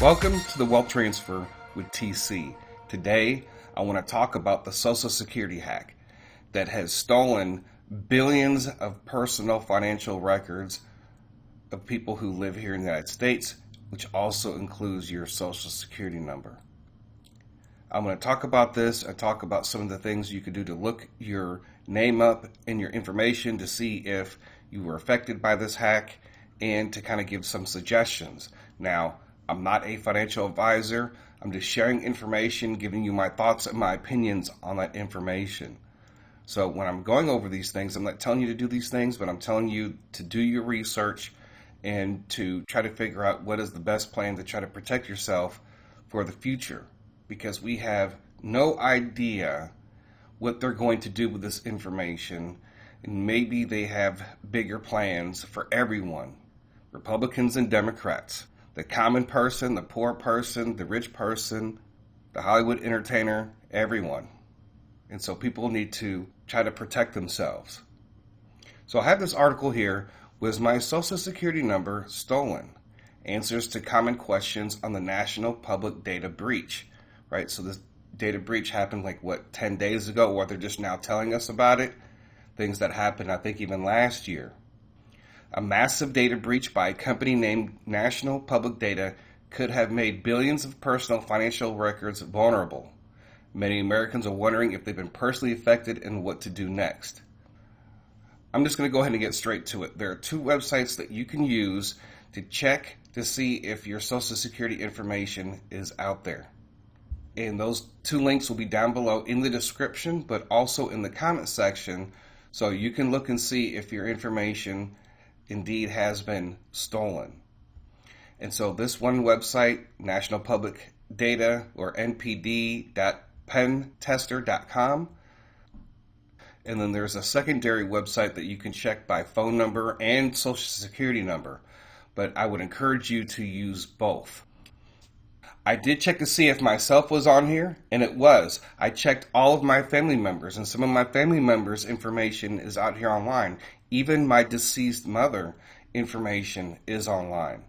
Welcome to the Wealth Transfer with TC. Today, I want to talk about the Social Security hack that has stolen billions of personal financial records of people who live here in the United States, which also includes your Social Security number. I'm going to talk about this and talk about some of the things you could do to look your name up and your information to see if you were affected by this hack and to kind of give some suggestions. Now, I'm not a financial advisor. I'm just sharing information, giving you my thoughts and my opinions on that information. So when I'm going over these things, I'm not telling you to do these things, but I'm telling you to do your research and to try to figure out what is the best plan to try to protect yourself for the future. Because we have no idea what they're going to do with this information, and maybe they have bigger plans for everyone, Republicans and Democrats. The common person, the poor person, the rich person, the Hollywood entertainer, everyone. And so people need to try to protect themselves. So I have this article here, was my Social Security number stolen? Answers to common questions on the National Public Data Breach. Right, so this data breach happened 10 days ago, or they're just now telling us about it. Things that happened, I think, even last year. A massive data breach by a company named National Public Data could have made billions of personal financial records vulnerable. Many Americans are wondering if they've been personally affected and what to do next. I'm just going to go ahead and get straight to it. There are two websites that you can use to check to see if your Social Security information is out there. And those two links will be down below in the description, but also in the comment section, so you can look and see if your information indeed has been stolen. And so this one website, National Public Data, or npd.pentester.com. And then there's a secondary website that you can check by phone number and Social Security number. But I would encourage you to use both. I did check to see if myself was on here, and it was. I checked all of my family members, and some of my family members' information is out here online. Even my deceased mother information is online.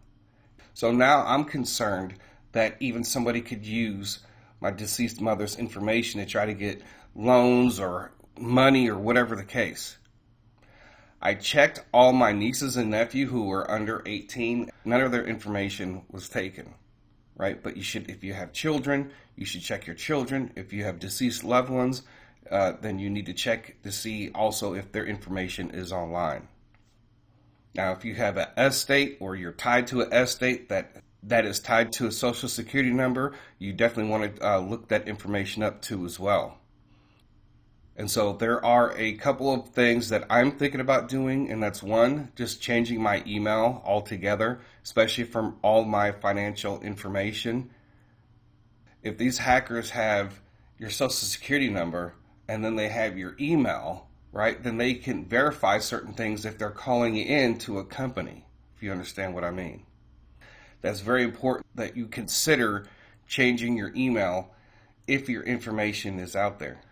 So now I'm concerned that even somebody could use my deceased mother's information to try to get loans or money or whatever the case. I checked all my nieces and nephew who were under 18. None of their information was taken. Right, but you should, if you have children, you should check your children. If you have deceased loved ones, then you need to check to see also if their information is online. Now, if you have an estate or you're tied to an estate that is tied to a Social Security number, you definitely want to look that information up too as well. And so there are a couple of things that I'm thinking about doing, and that's one, just changing my email altogether, especially from all my financial information. If these hackers have your Social Security number and then they have your email, right, then they can verify certain things if they're calling in to a company, if you understand what I mean. That's very important that you consider changing your email if your information is out there.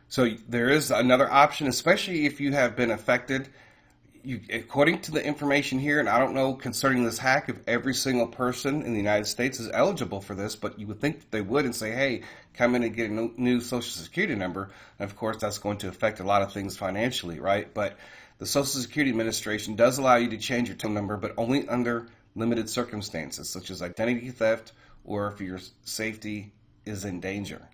So there is another option, especially if you have been affected. According to the information here, and I don't know concerning this hack if every single person in the United States is eligible for this, but you would think that they would and say, hey, come in and get a new Social Security number. And of course, that's going to affect a lot of things financially, right? But the Social Security Administration does allow you to change your TIN number, but only under limited circumstances, such as identity theft or if your safety is in danger.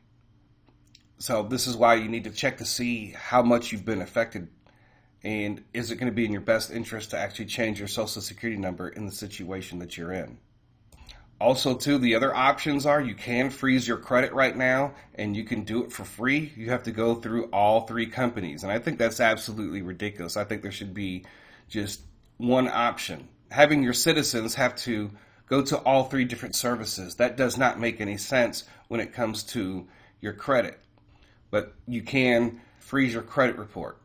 So this is why you need to check to see how much you've been affected, and is it going to be in your best interest to actually change your Social Security number in the situation that you're in. Also, too, the other options are you can freeze your credit right now, and you can do it for free. You have to go through all three companies, and I think that's absolutely ridiculous. I think there should be just one option. Having your citizens have to go to all three different services, that does not make any sense when it comes to your credit. But you can freeze your credit report.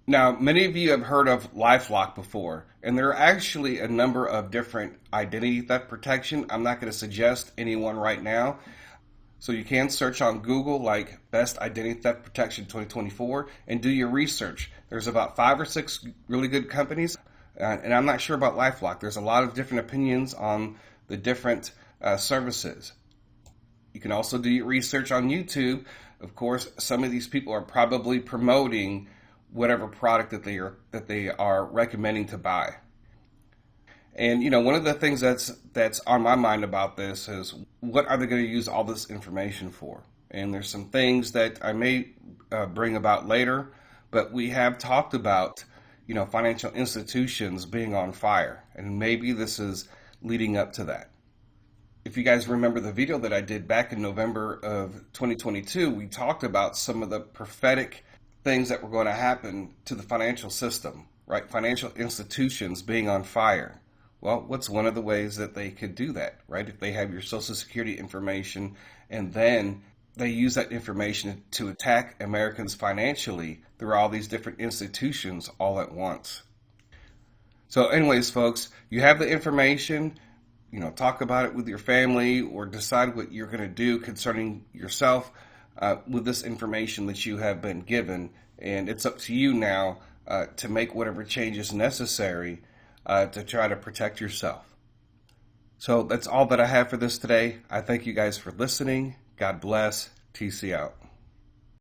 Now, many of you have heard of LifeLock before, and there are actually a number of different identity theft protection. I'm not going to suggest any one right now. So you can search on Google like Best Identity Theft Protection 2024 and do your research. There's about 5 or 6 really good companies, and I'm not sure about LifeLock. There's a lot of different opinions on the different services. You can also do your research on YouTube. Of course, some of these people are probably promoting whatever product that they are recommending to buy. And one of the things that's on my mind about this is, what are they going to use all this information for? And there's some things that I may bring about later, but we have talked about financial institutions being on fire, and maybe this is leading up to that. If you guys remember the video that I did back in November of 2022, we talked about some of the prophetic things that were going to happen to the financial system, right? Financial institutions being on fire. Well, what's one of the ways that they could do that, right? If they have your Social Security information and then they use that information to attack Americans financially through all these different institutions all at once. So anyways, folks, you have the information. Talk about it with your family or decide what you're going to do concerning yourself with this information that you have been given. And it's up to you now to make whatever changes necessary to try to protect yourself. So that's all that I have for this today. I thank you guys for listening. God bless. TC out.